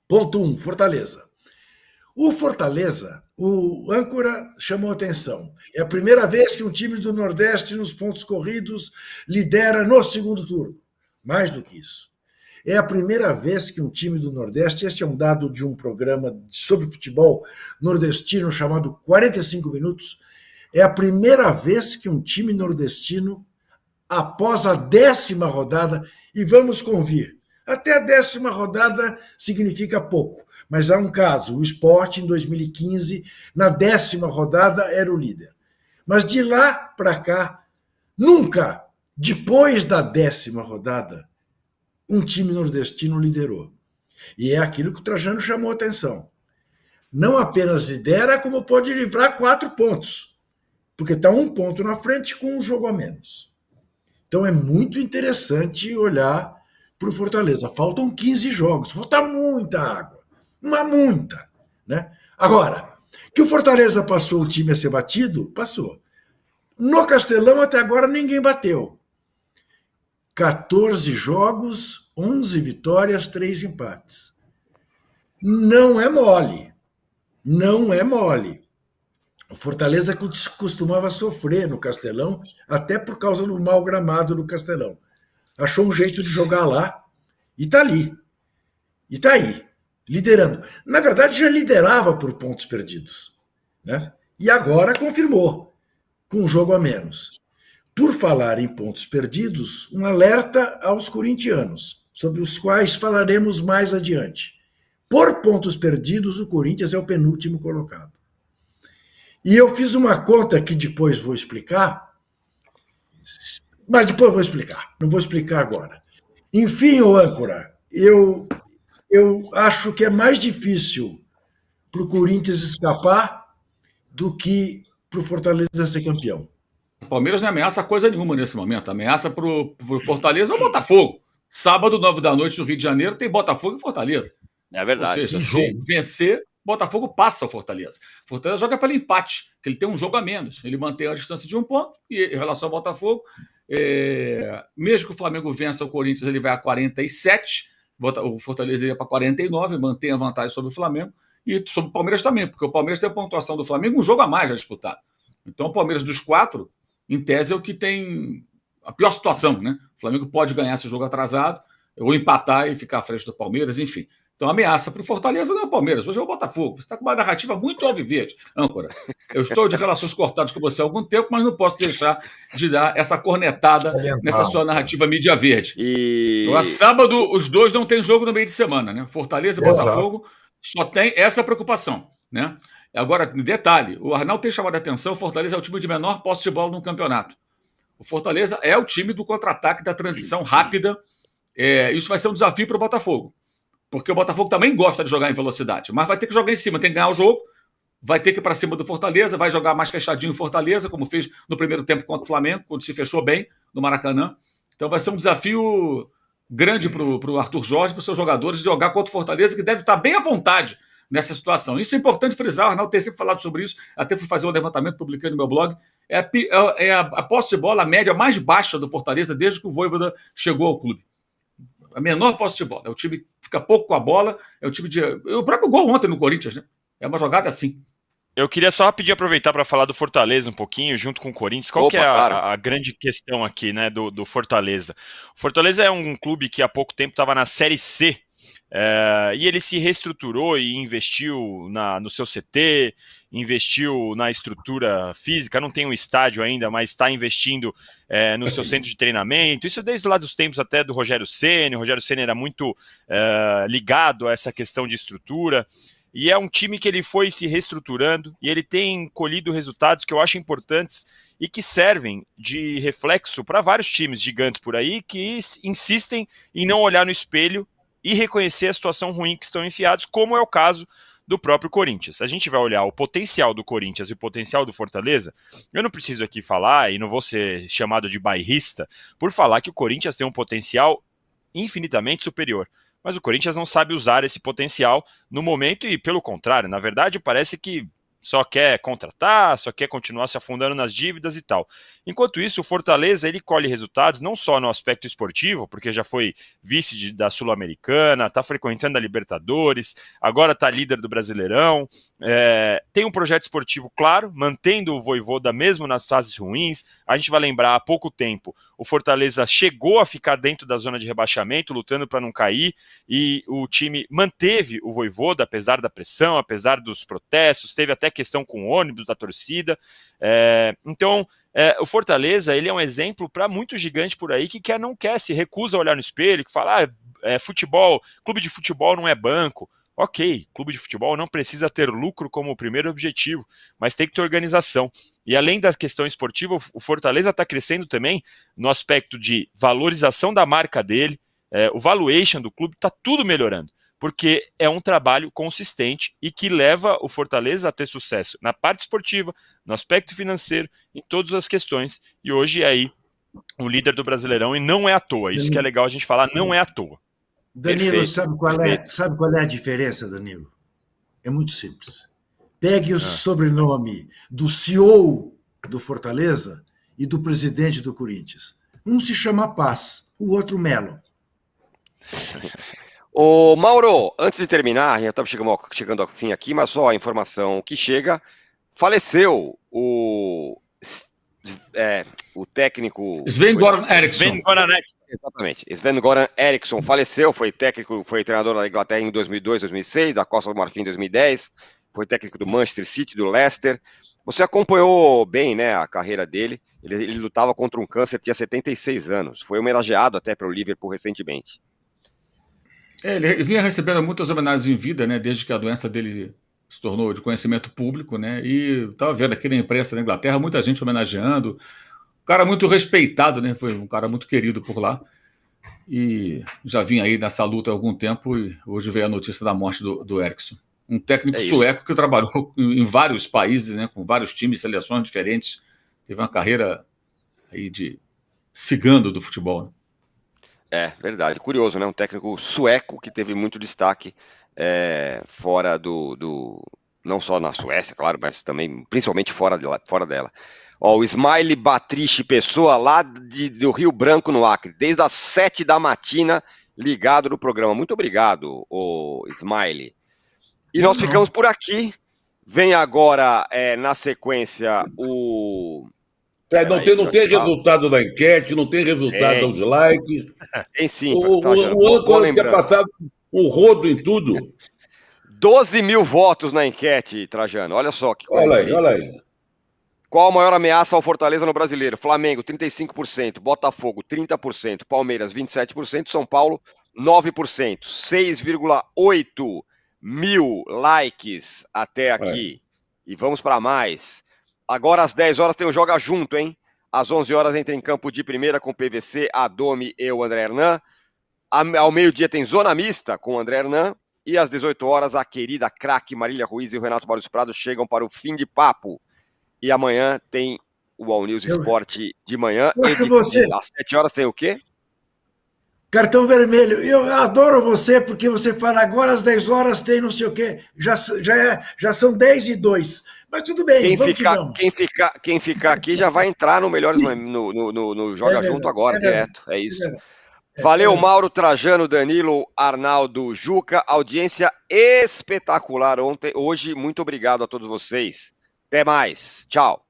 Ponto 1, Fortaleza. O Fortaleza, o âncora chamou atenção. É a primeira vez que um time do Nordeste, nos pontos corridos, lidera no segundo turno. Mais do que isso. É a primeira vez que um time do Nordeste, este é um dado de um programa sobre futebol nordestino chamado 45 Minutos, é a primeira vez que um time nordestino, após a 10ª rodada, e vamos convir, até a 10ª rodada significa pouco, mas há um caso, o Sport em 2015, na 10ª rodada era o líder. Mas de lá para cá, nunca, depois da 10ª rodada, um time nordestino liderou. E é aquilo que o Trajano chamou a atenção. Não apenas lidera, como pode livrar 4 pontos, porque está 1 ponto na frente com um jogo a menos. Então é muito interessante olhar para o Fortaleza. Faltam 15 jogos, falta muita água, muita. Né? Agora, que o Fortaleza passou o time a ser batido, passou. No Castelão, até agora, ninguém bateu. 14 jogos, 11 vitórias, 3 empates. Não é mole. Não é mole. O Fortaleza costumava sofrer no Castelão, até por causa do mau gramado do Castelão. Achou um jeito de jogar lá e está ali. E está aí, liderando. Na verdade, já liderava por pontos perdidos. Né? E agora confirmou, com um jogo a menos. Por falar em pontos perdidos, um alerta aos corintianos, sobre os quais falaremos mais adiante. Por pontos perdidos, o Corinthians é o penúltimo colocado. E eu fiz uma conta que depois vou explicar, mas depois vou explicar, não vou explicar agora. Enfim, ô âncora, eu acho que é mais difícil para o Corinthians escapar do que para o Fortaleza ser campeão. O Palmeiras não ameaça coisa nenhuma nesse momento. A ameaça para o Fortaleza é o Botafogo. Sábado, 9 da noite, no Rio de Janeiro, tem Botafogo e Fortaleza. É verdade. Ou seja, se vencer, Botafogo passa o Fortaleza. Fortaleza joga pelo empate, que ele tem um jogo a menos. Ele mantém a distância de 1 ponto e, em relação ao Botafogo, mesmo que o Flamengo vença o Corinthians, ele vai a 47, o Fortaleza iria para 49, mantém a vantagem sobre o Flamengo e sobre o Palmeiras também, porque o Palmeiras tem a pontuação do Flamengo, um jogo a mais a disputar. Então, o Palmeiras dos 4, em tese, é o que tem a pior situação, né? O Flamengo pode ganhar esse jogo atrasado, ou empatar e ficar à frente do Palmeiras, enfim. Então, a ameaça para o Fortaleza não é o Palmeiras, hoje é o Botafogo. Você está com uma narrativa muito alviverde, âncora. Eu estou de relações cortadas com você há algum tempo, mas não posso deixar de dar essa cornetada nessa sua narrativa mídia verde. Então, sábado, os dois não tem jogo no meio de semana, né? Fortaleza e Botafogo só tem essa preocupação, né? Agora, detalhe, o Arnaldo tem chamado a atenção, o Fortaleza é o time de menor posse de bola no campeonato. O Fortaleza é o time do contra-ataque, da transição rápida. Isso vai ser um desafio para o Botafogo. Porque o Botafogo também gosta de jogar em velocidade, mas vai ter que jogar em cima, tem que ganhar o jogo, vai ter que ir para cima do Fortaleza, vai jogar mais fechadinho em Fortaleza, como fez no primeiro tempo contra o Flamengo, quando se fechou bem no Maracanã. Então vai ser um desafio grande para o Arthur Jorge, para os seus jogadores, de jogar contra o Fortaleza, que deve estar bem à vontade nessa situação. Isso é importante frisar, o Arnaldo tem sempre falado sobre isso, até fui fazer um levantamento, publiquei no meu blog, a posse de bola, a média mais baixa do Fortaleza desde que o Vojvoda chegou ao clube. A menor posse de bola. É o time que fica pouco com a bola, é o time de... O próprio gol ontem no Corinthians, né? É uma jogada assim. Eu queria só pedir, aproveitar para falar do Fortaleza um pouquinho, junto com o Corinthians. Qual que é a grande questão aqui, né, do Fortaleza? O Fortaleza é um clube que há pouco tempo estava na Série C, e ele se reestruturou e investiu no seu CT, investiu na estrutura física, não tem um estádio ainda, mas está investindo no seu centro de treinamento, isso desde lá dos tempos até do Rogério Ceni. O Rogério Ceni era muito ligado a essa questão de estrutura, e é um time que ele foi se reestruturando, e ele tem colhido resultados que eu acho importantes e que servem de reflexo para vários times gigantes por aí que insistem em não olhar no espelho e reconhecer a situação ruim que estão enfiados, como é o caso do próprio Corinthians. A gente vai olhar o potencial do Corinthians e o potencial do Fortaleza. Eu não preciso aqui falar, e não vou ser chamado de bairrista, por falar que o Corinthians tem um potencial infinitamente superior. Mas o Corinthians não sabe usar esse potencial no momento e, pelo contrário, na verdade, parece que só quer contratar, só quer continuar se afundando nas dívidas e tal. Enquanto isso, o Fortaleza ele colhe resultados não só no aspecto esportivo, porque já foi vice da Sul-Americana, está frequentando a Libertadores, agora está líder do Brasileirão, tem um projeto esportivo claro, mantendo o Vojvoda mesmo nas fases ruins. A gente vai lembrar, há pouco tempo, o Fortaleza chegou a ficar dentro da zona de rebaixamento, lutando para não cair, e o time manteve o Vojvoda, apesar da pressão, apesar dos protestos, teve até questão com o ônibus da torcida. Então, o Fortaleza ele é um exemplo para muito gigante por aí que não quer, se recusa a olhar no espelho, que fala, futebol, clube de futebol não é banco. Ok, clube de futebol não precisa ter lucro como o primeiro objetivo, mas tem que ter organização. E além da questão esportiva, o Fortaleza está crescendo também no aspecto de valorização da marca dele, o valuation do clube, está tudo melhorando, porque é um trabalho consistente e que leva o Fortaleza a ter sucesso na parte esportiva, no aspecto financeiro, em todas as questões. E hoje é aí o líder do Brasileirão, e não é à toa. Isso que é legal a gente falar, não é à toa. Danilo, sabe qual é a diferença, Danilo? É muito simples. Pegue o sobrenome do CEO do Fortaleza e do presidente do Corinthians. Um se chama Paz, o outro Melo. Ô, Mauro, antes de terminar, já estamos chegando ao fim aqui, mas só a informação que chega, faleceu o técnico... Sven-Goran Eriksson. Exatamente. Sven-Goran Eriksson faleceu, foi treinador da Inglaterra em 2002, 2006, da Costa do Marfim em 2010, foi técnico do Manchester City, do Leicester. Você acompanhou bem, né, a carreira dele. Ele lutava contra um câncer, tinha 76 anos. Foi homenageado até para o Liverpool recentemente. Ele vinha recebendo muitas homenagens em vida, né, desde que a doença dele se tornou de conhecimento público, né, e estava vendo aqui na imprensa da Inglaterra muita gente homenageando. Um cara muito respeitado, né, foi um cara muito querido por lá, e já vinha aí nessa luta há algum tempo, e hoje veio a notícia da morte do Eriksson. Um técnico sueco que trabalhou em vários países, né, com vários times, seleções diferentes, teve uma carreira aí de cigano do futebol, né? É, verdade. Curioso, né? Um técnico sueco que teve muito destaque fora não só na Suécia, claro, mas também, principalmente fora dela. Ó, o Smiley Batriche Pessoa, lá do Rio Branco, no Acre, desde as 7 da matina, ligado no programa. Muito obrigado, o Smiley. E nós ficamos por aqui. Vem agora, na sequência, o... Não tem resultado da enquete, não tem resultado dos likes. Tem sim, o âncora quer passar um rodo em tudo. 12 mil votos na enquete, Trajano. Olha só que coisa. Olha aí. Qual a maior ameaça ao Fortaleza no Brasileiro? Flamengo, 35%. Botafogo, 30%. Palmeiras, 27%. São Paulo, 9%. 6,8 mil likes até aqui. E vamos para mais. Agora, às 10 horas, tem o Joga Junto, hein? Às 11 horas, entra em campo de primeira com PVC, Adomi e o André Hernan. Ao meio-dia, tem Zona Mista com o André Hernan. E às 18 horas, a querida craque Marília Ruiz e o Renato Barros Prado chegam para o fim de papo. E amanhã tem o All News Esporte de manhã. Às 7 horas tem o quê? Cartão vermelho. Eu adoro você, porque você fala agora às 10 horas tem não sei o quê. Já são 10:02. Mas tudo bem, quem ficar aqui já vai entrar no Melhores no Joga Junto agora, direto. É isso. Valeu, Mauro, Trajano, Danilo, Arnaldo, Juca. Audiência espetacular hoje. Muito obrigado a todos vocês. Até mais. Tchau.